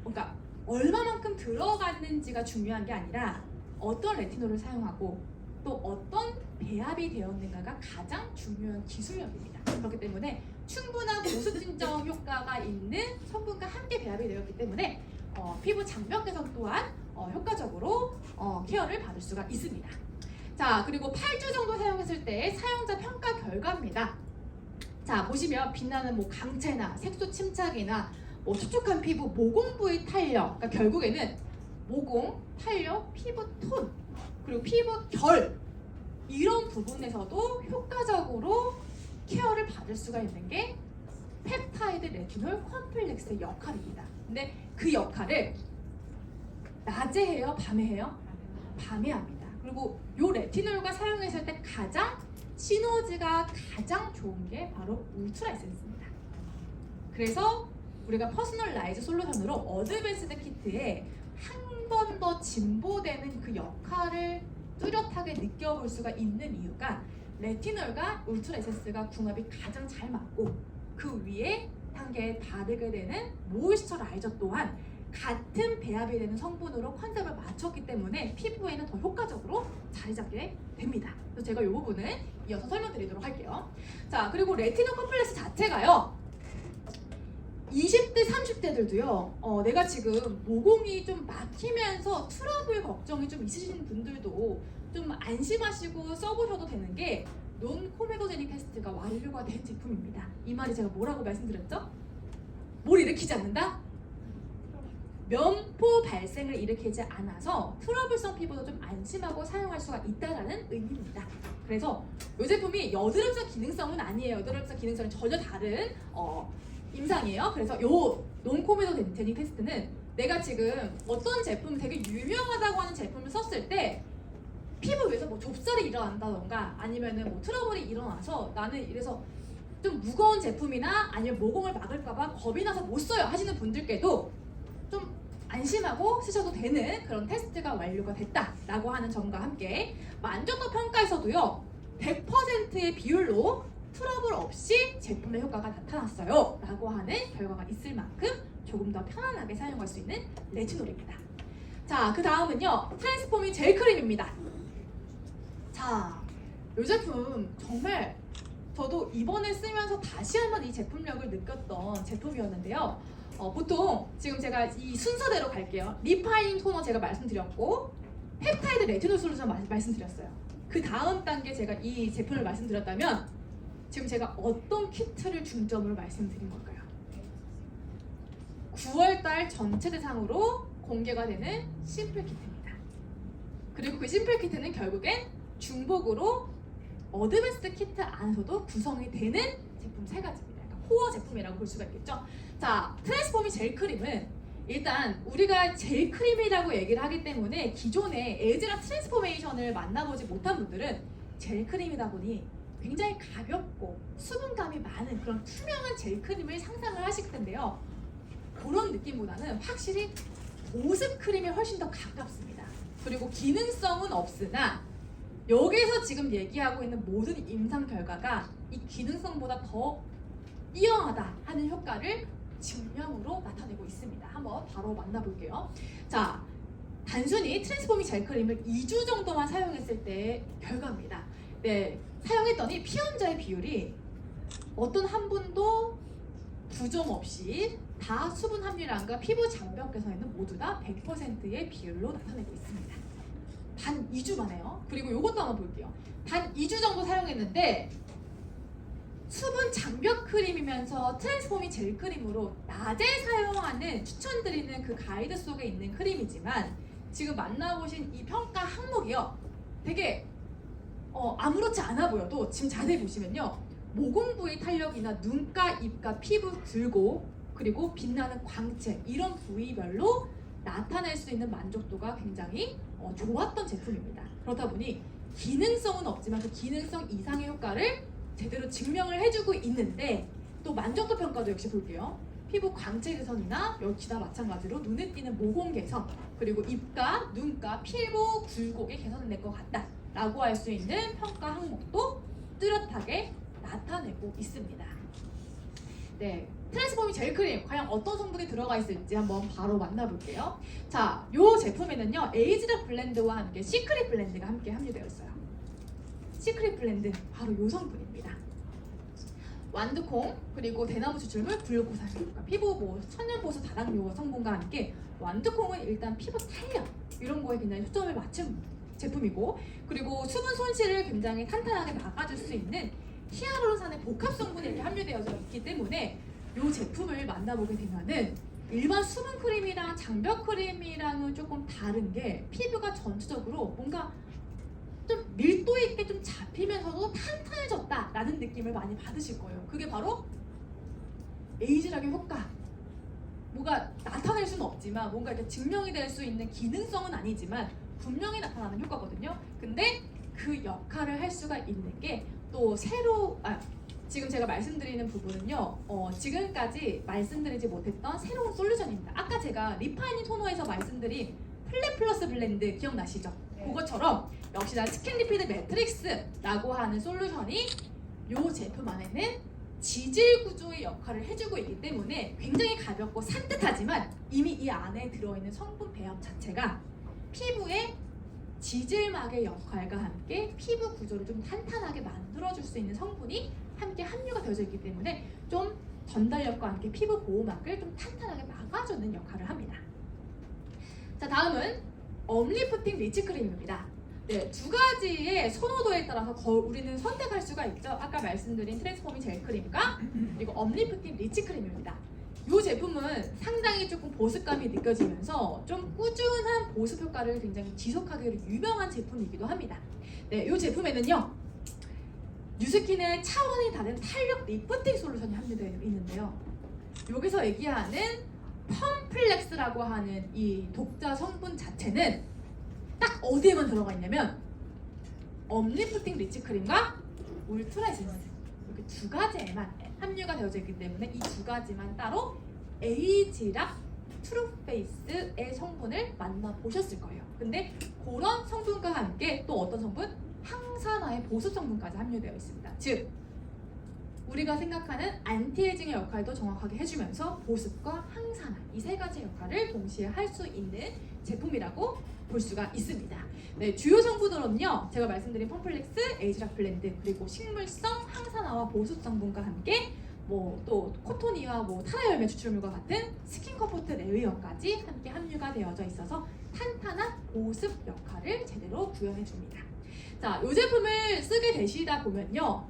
그러니까 얼마만큼 들어갔는지가 중요한 게 아니라 어떤 레티놀을 사용하고 또 어떤 배합이 되었는가가 가장 중요한 기술력입니다. 그렇기 때문에 충분한 보습 진정 효과가 있는 성분과 함께 배합이 되었기 때문에 피부 장벽 개선 또한 효과적으로 케어를 받을 수가 있습니다. 자, 그리고 8주 정도 사용했을 때 사용자 평가 결과입니다. 자, 보시면 빛나는 뭐 강체나 색소 침착이나 뭐 촉촉한 피부, 모공 부위 탄력, 그러니까 결국에는 모공, 탄력, 피부 톤, 그리고 피부 결, 이런 부분에서도 효과적으로 케어를 받을 수가 있는 게 펩타이드 레티놀 컴플렉스의 역할입니다. 근데 그 역할을 낮에 해요? 밤에 해요? 밤에 합니다. 그리고 요 레티놀과 사용했을 때 가장 시너지가 가장 좋은 게 바로 울트라 에센스입니다. 그래서 우리가 퍼스널라이즈 솔루션으로 어드밴스드 키트에 한 번 더 진보되는 그 역할을 뚜렷하게 느껴볼 수가 있는 이유가 레티놀과 울트라 에센스가 궁합이 가장 잘 맞고 그 위에 단계에 바르게 되는 모이스처 라이저 또한 같은 배합이 되는 성분으로 컨셉을 맞췄기 때문에 피부에는 더 효과적으로 자리 잡게 됩니다. 그래서 제가 이 부분을 이어서 설명드리도록 할게요. 자, 그리고 레티놀 컴플렉스 자체가요, 20대, 30대들도요, 내가 지금 모공이 좀 막히면서 트러블 걱정이 좀 있으신 분들도 좀 안심하시고 써보셔도 되는 게 논코메도제닉 테스트가 완료가 된 제품입니다. 이 말이 제가 뭐라고 말씀드렸죠? 뭘 일으키지 않는다? 면포 발생을 일으키지 않아서 트러블성 피부도 좀 안심하고 사용할 수가 있다는 의미입니다. 그래서 이 제품이 여드름성 기능성은 아니에요. 여드름성 기능성은 전혀 다른 임상이에요. 그래서 요 논코메도제닉 테스트는 내가 지금 어떤 제품 되게 유명하다고 하는 제품을 썼을 때 피부 위에서 뭐 좁쌀이 일어난다던가 아니면은 뭐 트러블이 일어나서 나는 이래서 좀 무거운 제품이나 아니면 모공을 막을까봐 겁이 나서 못 써요 하시는 분들께도 좀 안심하고 쓰셔도 되는 그런 테스트가 완료가 됐다라고 하는 점과 함께 만족도 평가에서도요 100%의 비율로 트러블 없이 제품의 효과가 나타났어요 라고 하는 결과가 있을 만큼 조금 더 편안하게 사용할 수 있는 레티놀입니다. 자, 그 다음은요 트랜스포밍 젤 크림입니다. 자, 이 제품 정말 저도 이번에 쓰면서 다시 한번 이 제품력을 느꼈던 제품이었는데요. 보통 지금 제가 이 순서대로 갈게요. 리파이닝 토너 제가 말씀드렸고 펩타이드 레티놀 솔루션 말씀드렸어요. 그 다음 단계 제가 이 제품을 말씀드렸다면 지금 제가 어떤 키트를 중점으로 말씀드린 걸까요? 9월달 전체 대상으로 공개가 되는 심플 키트입니다. 그리고 그 심플 키트는 결국엔 중복으로 어드밴스드 키트 안에서도 구성이 되는 제품 3가지입니다. 그러니까 코어 제품이라고 볼 수가 있겠죠. 자, 트랜스포밍 젤 크림은 일단 우리가 젤 크림이라고 얘기를 하기 때문에 기존에 에즈라 트랜스포메이션을 만나보지 못한 분들은 젤 크림이다 보니 굉장히 가볍고 수분감이 많은 그런 투명한 젤 크림을 상상을 하실 텐데요. 그런 느낌보다는 확실히 보습 크림이 훨씬 더 가깝습니다. 그리고 기능성은 없으나 여기서 지금 얘기하고 있는 모든 임상 결과가 이 기능성보다 더 뛰어나다 하는 효과를 증명으로 나타내고 있습니다. 한번 바로 만나볼게요. 자, 단순히 트랜스포밍 젤 크림을 2주 정도만 사용했을 때 결과입니다. 네, 사용했더니 피혼자의 비율이 어떤 한 분도 부정 없이 다 수분 함유량과 피부 장벽 개선에는 모두 다 100%의 비율로 나타내고 있습니다. 단 2주 만에요. 그리고 이것도 한번 볼게요. 단 2주 정도 사용했는데 수분 장벽 크림이면서 트랜스포밍 젤 크림으로 낮에 사용하는 추천드리는 그 가이드 속에 있는 크림이지만 지금 만나보신 이 평가 항목이요. 되게 아무렇지 않아 보여도 지금 자세히 보시면요. 모공 부위 탄력이나 눈가, 입가, 피부 들고 그리고 빛나는 광채 이런 부위별로 나타낼 수 있는 만족도가 굉장히 좋았던 제품입니다. 그렇다 보니 기능성은 없지만 그 기능성 이상의 효과를 제대로 증명을 해주고 있는데 또 만족도 평가도 역시 볼게요. 피부 광채 개선이나 역시나 마찬가지로 눈에 띄는 모공 개선, 그리고 입가, 눈가, 피부 굴곡의 개선을 낼 것 같다 라고 할 수 있는 평가 항목도 뚜렷하게 나타내고 있습니다. 네, 트랜스포밍 젤 크림 과연 어떤 성분이 들어가 있을지 한번 바로 만나볼게요. 자, 이 제품에는요 에이지드 블렌드와 함께 시크릿 블렌드가 함께 함유되어 있어요. 시크릿 블렌드 바로 이 성분입니다. 완두콩 그리고 대나무 추출물, 굴루코산, 그러니까 피부 천연 보습 다당류 성분과 함께 완두콩은 일단 피부 탄력 이런 거에 굉장히 초점을 맞춘 제품이고, 그리고 수분 손실을 굉장히 탄탄하게 막아줄 수 있는 히알루론산의 복합 성분이 이렇게 함유되어 있기 때문에 이 제품을 만나보게 되면은 일반 수분 크림이랑 장벽 크림이랑은 조금 다른 게 피부가 전체적으로 뭔가 좀 밀도 있게 좀 잡히면서도 탄탄해졌다라는 느낌을 많이 받으실 거예요. 그게 바로 에이지락의 효과. 뭐가 나타낼 수는 없지만 뭔가 이렇게 증명이 될 수 있는 기능성은 아니지만 분명히 나타나는 효과거든요. 근데 그 역할을 할 수가 있는 게 또 지금 제가 말씀드리는 부분은요, 지금까지 말씀드리지 못했던 새로운 솔루션입니다. 아까 제가 리파이닝 토너에서 말씀드린 플랫 플러스 블렌드 기억나시죠? 네. 그것처럼 역시나 스킨 리피드 매트릭스라고 하는 솔루션이 이 제품 안에는 지질 구조의 역할을 해주고 있기 때문에 굉장히 가볍고 산뜻하지만 이미 이 안에 들어있는 성분 배합 자체가 피부의 지질막의 역할과 함께 피부 구조를 좀 탄탄하게 만들어줄 수 있는 성분이 함께 함유가 되어져 있기 때문에 좀 전달력과 함께 피부 보호막을 좀 탄탄하게 막아주는 역할을 합니다. 자, 다음은 엄리프팅 리치 크림입니다. 네, 두 가지의 선호도에 따라서 우리는 선택할 수가 있죠. 아까 말씀드린 트랜스포밍 젤 크림과 그리고 엄리프팅 리치 크림입니다. 이 제품은 상당히 조금 보습감이 느껴지면서 좀 꾸준한 보습 효과를 굉장히 지속하기로 유명한 제품이기도 합니다. 네, 이 제품에는요 뉴스킨의 차원이 다른 탄력 리프팅 솔루션이 함유되어 있는데요. 여기서 얘기하는 펌플렉스라고 하는 이 독자 성분 자체는 딱 어디에만 들어가 있냐면 엄리프팅 리치 크림과 울트라 에센스 이렇게 두 가지에만 함유가 되어져 있기 때문에 이 두 가지만 따로 에이지락 트루페이스의 성분을 만나보셨을 거예요. 근데 그런 성분과 함께 또 어떤 성분? 항산화의 보습 성분까지 함유되어 있습니다. 즉 우리가 생각하는 안티에이징의 역할도 정확하게 해주면서 보습과 항산화 이 세 가지 역할을 동시에 할 수 있는 제품이라고 볼 수가 있습니다. 네, 주요 성분으로는요 제가 말씀드린 펌플렉스, 에이지락 블렌드, 그리고 식물성 항산화와 보습 성분과 함께 또 코토니와 타라 열매 추출물과 같은 스킨 컴포트 레이어까지 함께 함유가 되어져 있어서 탄탄한 보습 역할을 제대로 구현해 줍니다. 자, 이 제품을 쓰게 되시다 보면요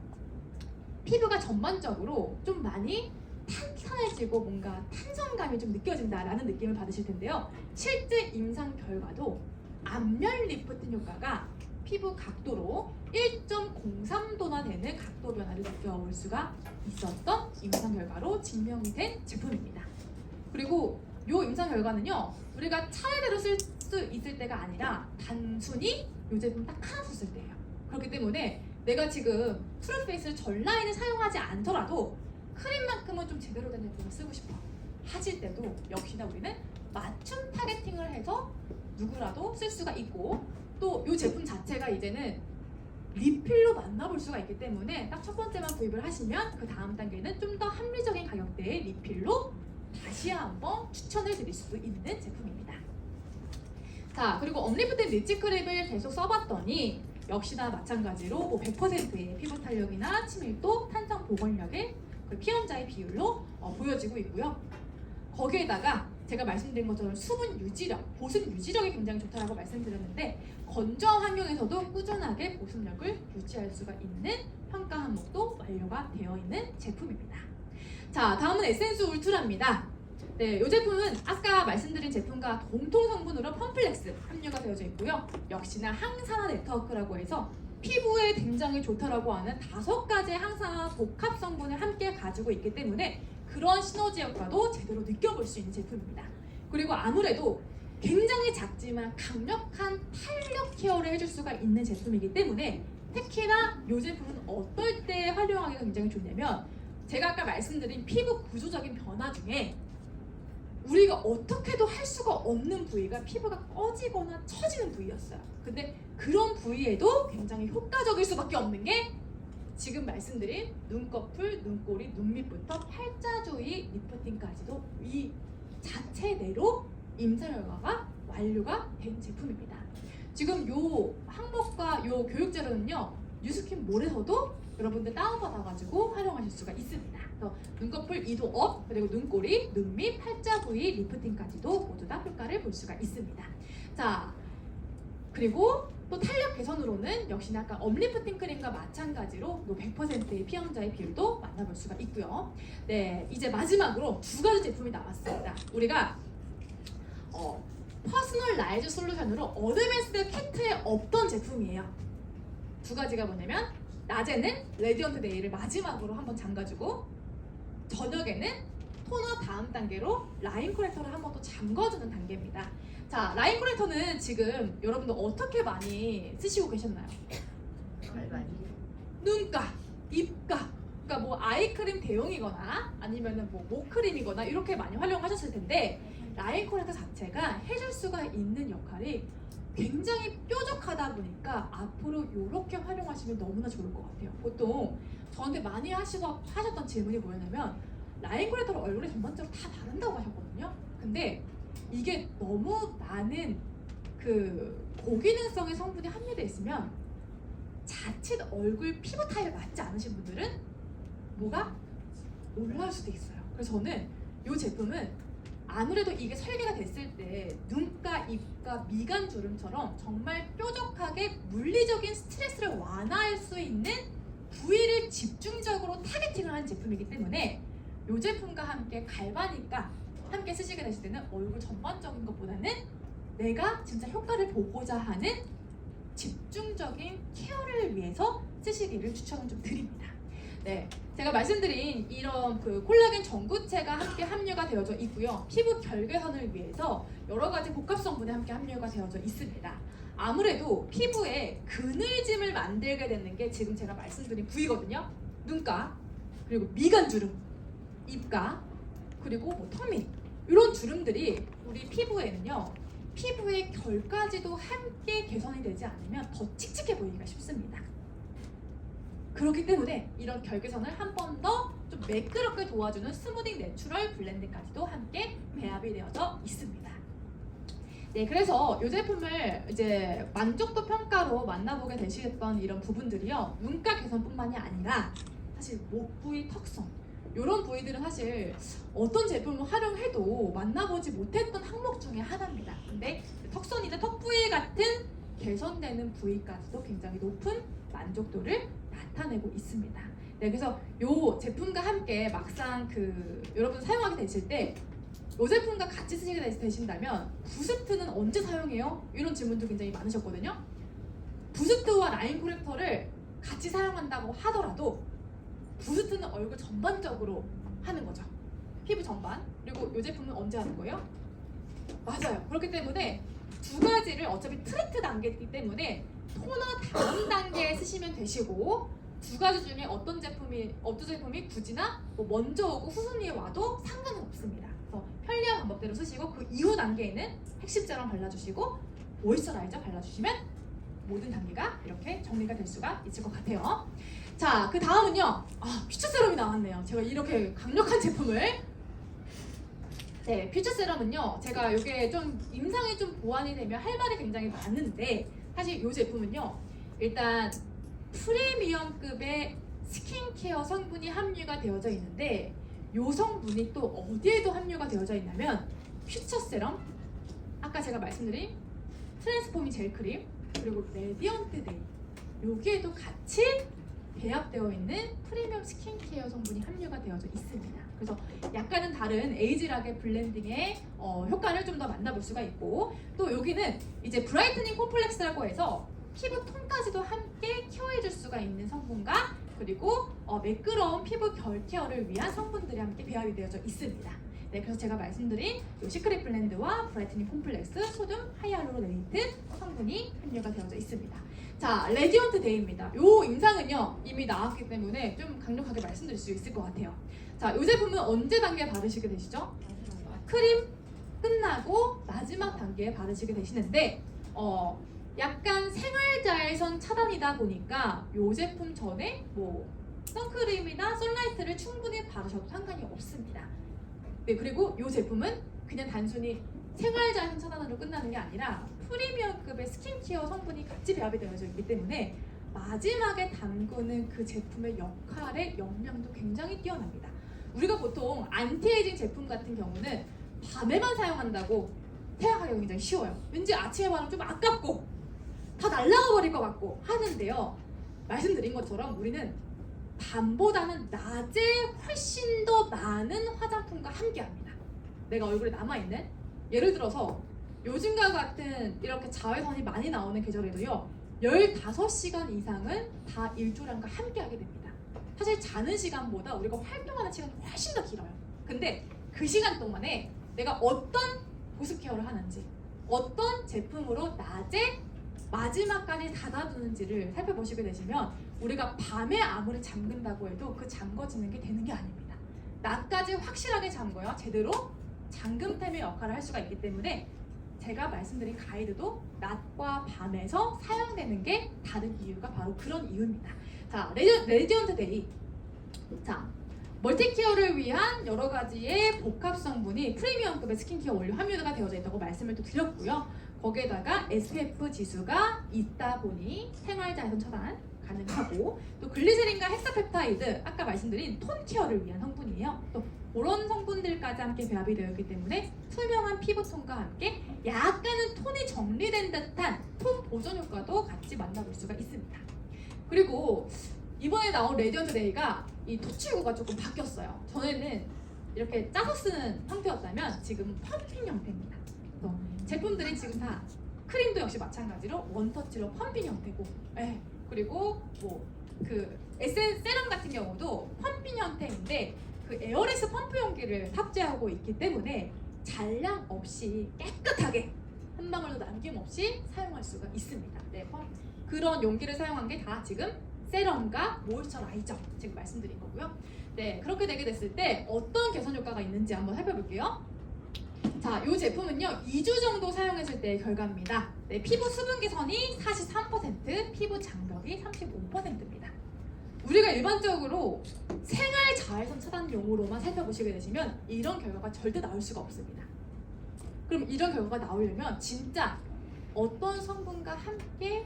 피부가 전반적으로 좀 많이 탄탄해지고 뭔가 탄성감이 좀 느껴진다라는 느낌을 받으실 텐데요. 실제 임상 결과도 앞면 리프팅 효과가 피부 각도로 1.03도나 되는 각도 변화를 느껴볼 수가 있었던 임상 결과로 증명이 된 제품입니다. 그리고 이 임상 결과는요 우리가 차례대로 쓸 수 있을 때가 아니라 단순히 이 제품 딱 하나 썼을 때예요. 그렇기 때문에 내가 지금 트루페이스 전 라인을 사용하지 않더라도 크림만큼은 좀 제대로 된 제품을 쓰고 싶어 하실 때도 역시나 우리는 맞춤 타겟팅을 해서 누구라도 쓸 수가 있고, 또 이 제품 자체가 이제는 리필로 만나볼 수가 있기 때문에 딱 첫 번째만 구입을 하시면 그 다음 단계는 좀 더 합리적인 가격대의 리필로 다시 한번 추천을 드릴 수도 있는 제품입니다. 자, 그리고 엄리프팅 리치 크림을 계속 써봤더니 역시나 마찬가지로 100%의 피부 탄력이나 친밀도, 탄성 보건력의 그 피원자의 비율로 보여지고 있고요. 거기에다가 제가 말씀드린 것처럼 수분 유지력, 보습 유지력이 굉장히 좋다고 말씀드렸는데 건조한 환경에서도 꾸준하게 보습력을 유지할 수가 있는 평가 항목도 완료가 되어 있는 제품입니다. 자, 다음은 에센스 울트라입니다. 네, 이 제품은 아까 말씀드린 제품과 공통 성분으로 펌플렉스 함유가 되어져 있고요. 역시나 항산화 네트워크라고 해서 피부에 굉장히 좋다라고 하는 5가지의 항산화 복합 성분을 함께 가지고 있기 때문에 그런 시너지 효과도 제대로 느껴볼 수 있는 제품입니다. 그리고 아무래도 굉장히 작지만 강력한 탄력 케어를 해줄 수가 있는 제품이기 때문에 특히나 이 제품은 어떨 때 활용하기가 굉장히 좋냐면 제가 아까 말씀드린 피부 구조적인 변화 중에 우리가 어떻게도 할 수가 없는 부위가 피부가 꺼지거나 처지는 부위였어요. 근데 그런 부위에도 굉장히 효과적일 수밖에 없는 게 지금 말씀드린 눈꺼풀, 눈꼬리, 눈밑부터 팔자 주위 리프팅까지도 이 자체 내로 임상 결과가 완료가 된 제품입니다. 지금 요 항목과 요 교육 자료는요 뉴스킨 몰에서도 여러분들 다운받아가지고 활용하실 수가 있습니다. 그래서 눈꺼풀 이도 업, 그리고 눈꼬리, 눈밑, 팔자 부위 리프팅까지도 모두 다 효과를 볼 수가 있습니다. 자, 그리고 또 탄력 개선으로는 역시나 아까 업리프팅 크림과 마찬가지로 100%의 피임자의 비율도 만나볼 수가 있고요. 네, 이제 마지막으로 두 가지 제품이 남았습니다. 우리가 퍼스널라이즈 솔루션으로 어드밴스드 키트에 없던 제품이에요. 두 가지가 뭐냐면 낮에는 레디언트 네일을 마지막으로 한번 잠가주고 저녁에는 토너 다음 단계로 라인 코렉터를 한번 또 잠궈주는 단계입니다. 자, 라인 코렉터는 지금 여러분들 어떻게 많이 쓰시고 계셨나요? 눈가, 입가, 그러니까 뭐 아이크림 대용이거나 아니면은 뭐 목크림이거나 이렇게 많이 활용하셨을 텐데 라인 코렉터 자체가 해줄 수가 있는 역할이 굉장히 뾰족하다 보니까 앞으로 이렇게 활용하시면 너무나 좋을 것 같아요. 보통 저한테 많이 하셨던 질문이 뭐였냐면 라인 코렉터를 얼굴에 전반적으로 다 바른다고 하셨거든요. 근데 이게 너무 많은 그 고기능성의 성분이 함유되어 있으면 자칫 얼굴 피부 타입에 맞지 않으신 분들은 뭐가 올라올 수도 있어요. 그래서 저는 이 제품은 아무래도 이게 설계가 됐을 때 눈가, 입가, 미간 주름처럼 정말 뾰족하게 물리적인 스트레스를 완화할 수 있는 부위를 집중적으로 타겟팅을 한 제품이기 때문에 이 제품과 함께 갈바닉과 함께 쓰시게 되실 때는 얼굴 전반적인 것보다는 내가 진짜 효과를 보고자 하는 집중적인 케어를 위해서 쓰시기를 추천을 좀 드립니다. 네, 제가 말씀드린 이런 그 콜라겐 전구체가 함께 함유가 되어져 있고요. 피부 결개선을 위해서 여러 가지 복합 성분이 함께 함유가 되어져 있습니다. 아무래도 피부에 그늘짐을 만들게 되는 게 지금 제가 말씀드린 부위거든요. 눈가, 그리고 미간 주름, 입가, 그리고 뭐 턱밑 이런 주름들이 우리 피부에는요. 피부의 결까지도 함께 개선이 되지 않으면 더 칙칙해 보이기가 쉽습니다. 그렇기 때문에 이런 결 개선을 한 번 더 좀 매끄럽게 도와주는 스무딩 내추럴 블렌딩까지도 함께 배합이 되어져 있습니다. 네, 그래서 이 제품을 이제 만족도 평가로 만나보게 되시겠던 이런 부분들이요. 눈가 개선뿐만이 아니라 사실 목 부위, 턱선 이런 부위들은 사실 어떤 제품을 활용해도 만나보지 못했던 항목 중에 하나입니다. 근데 턱선이나 턱 부위 같은 개선되는 부위까지도 굉장히 높은 만족도를 나타내고 있습니다. 네, 그래서 이 제품과 함께 막상 여러분 사용하게 되실 때 이 제품과 같이 쓰시게 되신다면 부스트는 언제 사용해요? 이런 질문도 굉장히 많으셨거든요. 부스트와 라인 코렉터를 같이 사용한다고 하더라도 부스트는 얼굴 전반적으로 하는 거죠. 피부 전반. 그리고 이 제품은 언제 하는 거예요? 맞아요. 그렇기 때문에 두 가지를 어차피 트리트 단계이기 때문에 토너 다음 단계에 쓰시면 되시고 두 가지 중에 어떤 제품이 굳이나 뭐 먼저 오고 후순위에 와도 상관은 없습니다. 그래서 편리한 방법대로 쓰시고 그 이후 단계에는 핵심 세럼 발라주시고 모이스처라이저 발라주시면 모든 단계가 이렇게 정리가 될 수가 있을 것 같아요. 자, 그 다음은요. 퓨처 세럼이 나왔네요. 제가 이렇게 강력한 제품을 네, 퓨처 세럼은요. 제가 이게 좀 임상이 좀 보완이 되면 할 말이 굉장히 많은데 사실 이 제품은요. 일단 프리미엄급의 스킨케어 성분이 함유가 되어져 있는데 이 성분이 또 어디에도 함유가 되어져 있냐면 퓨처 세럼, 아까 제가 말씀드린 트랜스포밍 젤 크림, 그리고 레디언트 데이 여기에도 같이 배합되어 있는 프리미엄 스킨케어 성분이 함유가 되어져 있습니다. 그래서 약간은 다른 에이지락의 블렌딩의 효과를 좀 더 만나볼 수가 있고 또 여기는 이제 브라이트닝 콤플렉스라고 해서 피부 톤까지도 함께 케어해줄 수가 있는 성분과 그리고 매끄러운 피부 결 케어를 위한 성분들이 함께 배합이 되어져 있습니다. 네, 그래서 제가 말씀드린 이 시크릿 블렌드와 브라이트닝 콤플렉스, 소듐 하이알루로네이트 성분이 함유가 되어져 있습니다. 자, 레디언트 데이입니다. 이 임상은요 이미 나왔기 때문에 좀 강력하게 말씀드릴 수 있을 것 같아요. 자, 이 제품은 언제 단계에 바르시게 되시죠? 크림 끝나고 마지막 단계에 바르시게 되시는데 약간 생활자외선 차단이다 보니까 이 제품 전에 뭐 선크림이나 선라이트를 충분히 바르셔도 상관이 없습니다. 네, 그리고 이 제품은 그냥 단순히 생활자외선 차단으로 끝나는 게 아니라 프리미엄급의 스킨케어 성분이 같이 배합이 되어져 있기 때문에 마지막에 담그는 그 제품의 역할의 역량도 굉장히 뛰어납니다. 우리가 보통 안티에이징 제품 같은 경우는 밤에만 사용한다고 생각하기가 굉장히 쉬워요. 왠지 아침에 바르면 좀 아깝고 다 날아가 버릴 것 같고 하는데요. 말씀드린 것처럼 우리는 밤보다는 낮에 훨씬 더 많은 화장품과 함께합니다. 내가 얼굴에 남아있는, 예를 들어서 요즘과 같은 이렇게 자외선이 많이 나오는 계절에도요 15시간 이상은 다 일조량과 함께하게 됩니다. 사실 자는 시간보다 우리가 활동하는 시간이 훨씬 더 길어요. 근데 그 시간 동안에 내가 어떤 보습 케어를 하는지, 어떤 제품으로 낮에 마지막까지 닫아두는지를 살펴보시게 되시면 우리가 밤에 아무리 잠근다고 해도 그 잠궈지는 게 되는 게 아닙니다. 낮까지 확실하게 잠궈야 제대로 잠금템의 역할을 할 수가 있기 때문에 제가 말씀드린 가이드도 낮과 밤에서 사용되는 게 다른 이유가 바로 그런 이유입니다. 자, 레디언트 데이. 자, 멀티케어를 위한 여러 가지의 복합 성분이 프리미엄급의 스킨케어 원료 함유가 되어져 있다고 말씀을 또 드렸고요. 거기에다가 SPF 지수가 있다 보니 생활자외선 차단 가능하고, 또 글리세린과 헥사펩타이드, 아까 말씀드린 톤 케어를 위한 성분이에요. 또 그런 성분들까지 함께 배합이 되어 있기 때문에 투명한 피부톤과 함께 약간은 톤이 정리된 듯한 톤 보존 효과도 같이 만나볼 수가 있습니다. 그리고 이번에 나온 레디언트 데이가 이 토출구가 조금 바뀌었어요. 전에는 이렇게 짜서 쓰는 형태였다면 지금은 펌핑 형태입니다. 그래서 제품들이 지금 다 크림도 역시 마찬가지로 원터치로 펌핑 형태고, 그리고 뭐 그 에센스 세럼 같은 경우도 펌핑 형태인데 그 에어레스 펌프 용기를 탑재하고 있기 때문에 잔량 없이 깨끗하게 한 방울도 남김없이 사용할 수가 있습니다. 네, 그런 용기를 사용한 게 다 지금 세럼과 모이스처라이저 지금 말씀드린 거고요. 네, 그렇게 되게 됐을 때 어떤 개선 효과가 있는지 한번 살펴볼게요. 자, 이 제품은요 2주 정도 사용했을 때의 결과입니다. 네, 피부 수분 개선이 43%, 피부 장벽이 35%입니다. 우리가 일반적으로 생활 자외선 차단용으로만 살펴보시게 되시면 이런 결과가 절대 나올 수가 없습니다. 그럼 이런 결과가 나오려면 진짜 어떤 성분과 함께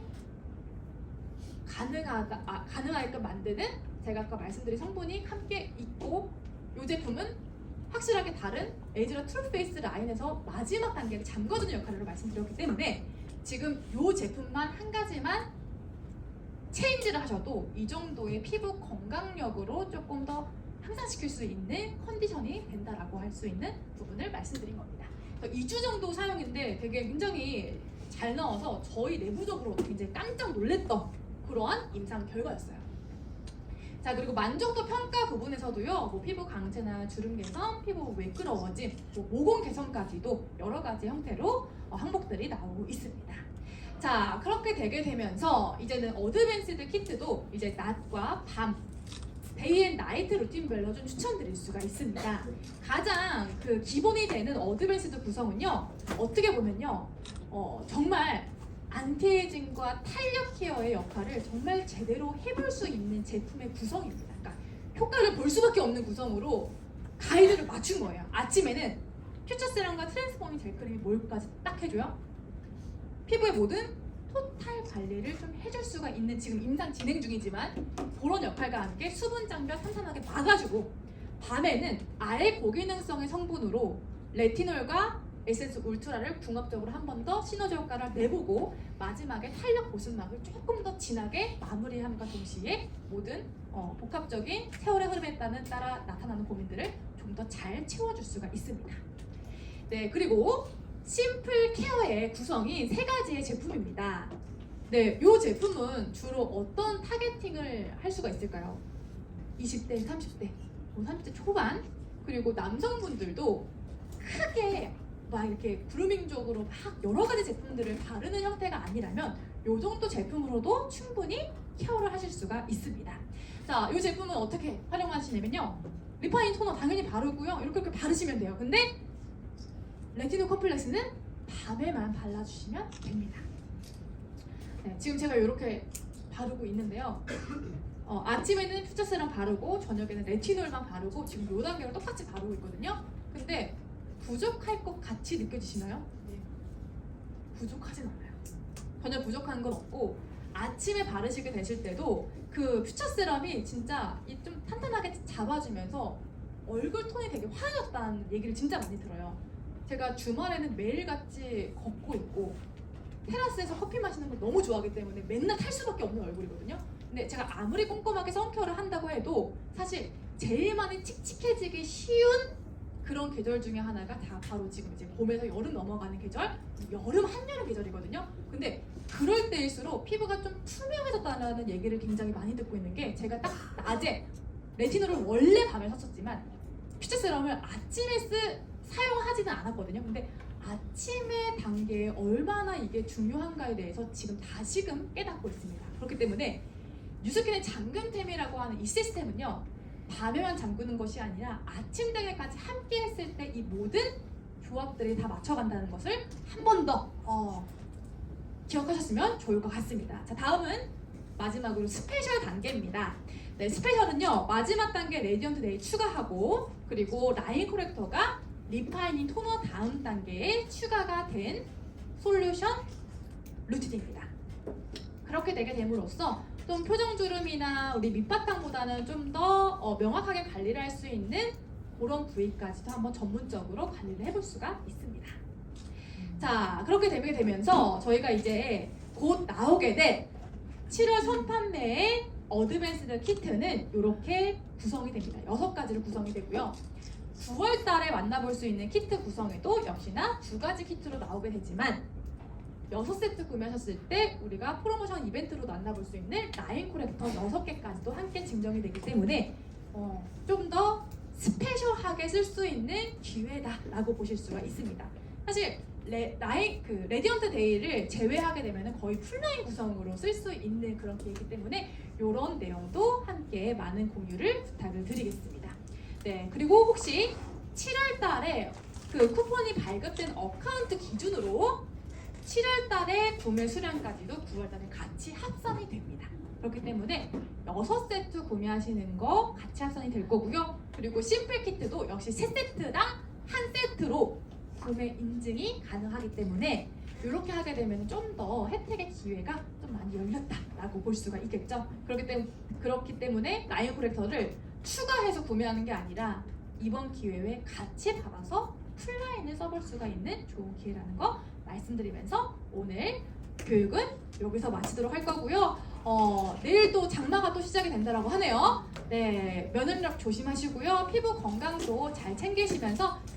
가능하게끔 만드는, 제가 아까 말씀드린 성분이 함께 있고, 이 제품은 확실하게 다른 에이즈라 트루페이스 라인에서 마지막 단계를 잠궈주는 역할을 말씀드렸기 때문에 지금 이 제품만 한 가지만 체인지를 하셔도 이 정도의 피부 건강력으로 조금 더 향상시킬 수 있는 컨디션이 된다라고 할 수 있는 부분을 말씀드린 겁니다. 2주 정도 사용인데 되게 굉장히 잘 나와서 저희 내부적으로 굉장히 깜짝 놀랐던 그러한 임상 결과였어요. 자, 그리고 만족도 평가 부분에서도요, 뭐 피부 강체나 주름 개선, 피부 매끄러워짐, 뭐 모공 개선까지도 여러 가지 형태로 항목들이 나오고 있습니다. 자, 그렇게 되게 되면서 이제는 어드밴스드 키트도 이제 낮과 밤, 데이 앤 나이트 루틴별로 좀 추천드릴 수가 있습니다. 가장 그 기본이 되는 어드밴스드 구성은요, 어떻게 보면요, 정말 안티에이징과 탄력 케어의 역할을 정말 제대로 해볼 수 있는 제품의 구성입니다. 그러니까 효과를 볼 수밖에 없는 구성으로 가이드를 맞춘 거예요. 아침에는 퓨처 세럼과 트랜스포밍 젤 크림이 뭘까지 딱 해줘요. 피부의 모든 토탈 관리를 좀 해줄 수가 있는, 지금 임상 진행 중이지만 그런 역할과 함께 수분 장벽 탄탄하게 막아주고, 밤에는 아예 고기능성의 성분으로 레티놀과 에센스 울트라를 궁합적으로 한 번 더 시너지 효과를 내보고 마지막에 탄력 보습막을 조금 더 진하게 마무리함과 동시에 모든 복합적인 세월의 흐름에 따라 나타나는 고민들을 좀 더 잘 채워줄 수가 있습니다. 네, 그리고 심플 케어의 구성이 3가지의 제품입니다. 네, 이 제품은 주로 어떤 타겟팅을 할 수가 있을까요? 20대, 30대, 30대 초반, 그리고 남성분들도 크게 막 이렇게 그루밍적으로 막 여러 가지 제품들을 바르는 형태가 아니라면 이 정도 제품으로도 충분히 케어를 하실 수가 있습니다. 자, 이 제품은 어떻게 활용하시냐면요. 리파인 토너 당연히 바르고요. 이렇게 바르시면 돼요. 근데 레티놀 컴플렉스는 밤에만 발라주시면 됩니다. 네, 지금 제가 이렇게 바르고 있는데요. 아침에는 퓨처세럼 바르고 저녁에는 레티놀만 바르고 지금 이 단계로 똑같이 바르고 있거든요. 근데 부족할 것 같이 느껴지시나요? 네. 부족하진 않아요. 전혀 부족한 건 없고 아침에 바르시게 되실 때도 그 퓨처세럼이 진짜 이 좀 탄탄하게 잡아주면서 얼굴 톤이 되게 환해졌다는 얘기를 진짜 많이 들어요. 제가 주말에는 매일같이 걷고 있고 테라스에서 커피 마시는 걸 너무 좋아하기 때문에 맨날 탈 수밖에 없는 얼굴이거든요. 근데 제가 아무리 꼼꼼하게 선케어를 한다고 해도 사실 제일 많이 칙칙해지기 쉬운 그런 계절 중에 하나가 다 바로 지금 이제 봄에서 여름 넘어가는 계절, 여름 한여름 계절이거든요. 근데 그럴 때일수록 피부가 좀 투명해졌다는 얘기를 굉장히 많이 듣고 있는 게 제가 딱 낮에 레티놀을 원래 밤에 썼었지만 퓨처세럼을 아침에 사용하지는 않았거든요. 근데 아침의 단계에 얼마나 이게 중요한가에 대해서 지금 다시금 깨닫고 있습니다. 그렇기 때문에 뉴스킨의 잠금템이라고 하는 이 시스템은요, 밤에만 잠그는 것이 아니라 아침 단계까지 함께 했을 때 이 모든 조합들이 다 맞춰간다는 것을 한 번 더 기억하셨으면 좋을 것 같습니다. 자, 다음은 마지막으로 스페셜 단계입니다. 네, 스페셜은요, 마지막 단계 레디언트 데이 추가하고 그리고 라인 코렉터가 리파이닝 토너 다음 단계에 추가가 된 솔루션 루틴입니다. 그렇게 되게 됨으로써 좀 표정주름이나 우리 밑바탕보다는 좀 더 명확하게 관리를 할 수 있는 그런 부위까지도 한번 전문적으로 관리를 해볼 수가 있습니다. 자, 그렇게 되게 되면서 저희가 이제 곧 나오게 된 7월 선판매의 어드밴스드 키트는 이렇게 구성이 됩니다. 6가지로 구성이 되고요. 9월 달에 만나볼 수 있는 키트 구성에도 역시나 2가지 키트로 나오게 되지만 6세트 구매하셨을 때 우리가 프로모션 이벤트로 만나볼 수 있는 라인 코렉터 6개까지도 함께 증정이 되기 때문에 좀 더 스페셜하게 쓸 수 있는 기회다라고 보실 수가 있습니다. 사실 레디언트 데이를 제외하게 되면 거의 풀라인 구성으로 쓸 수 있는 그런 기회이기 때문에 이런 내용도 함께 많은 공유를 부탁을 드리겠습니다. 네, 그리고 혹시 7월 달에 그 쿠폰이 발급된 어카운트 기준으로 7월 달에 구매 수량까지도 9월 달에 같이 합산이 됩니다. 그렇기 때문에 6세트 구매하시는 거 같이 합산이 될 거고요. 그리고 심플 키트도 역시 3세트당 1세트로 구매 인증이 가능하기 때문에 이렇게 하게 되면 좀 더 혜택의 기회가 좀 많이 열렸다라고 볼 수가 있겠죠. 그렇기 때문에 라인 코렉터를 추가해서 구매하는 게 아니라 이번 기회에 같이 받아서 풀라인을 써볼 수가 있는 좋은 기회라는 거 말씀드리면서 오늘 교육은 여기서 마치도록 할 거고요. 내일 또 장마가 또 시작이 된다고 하네요. 네, 면역력 조심하시고요. 피부 건강도 잘 챙기시면서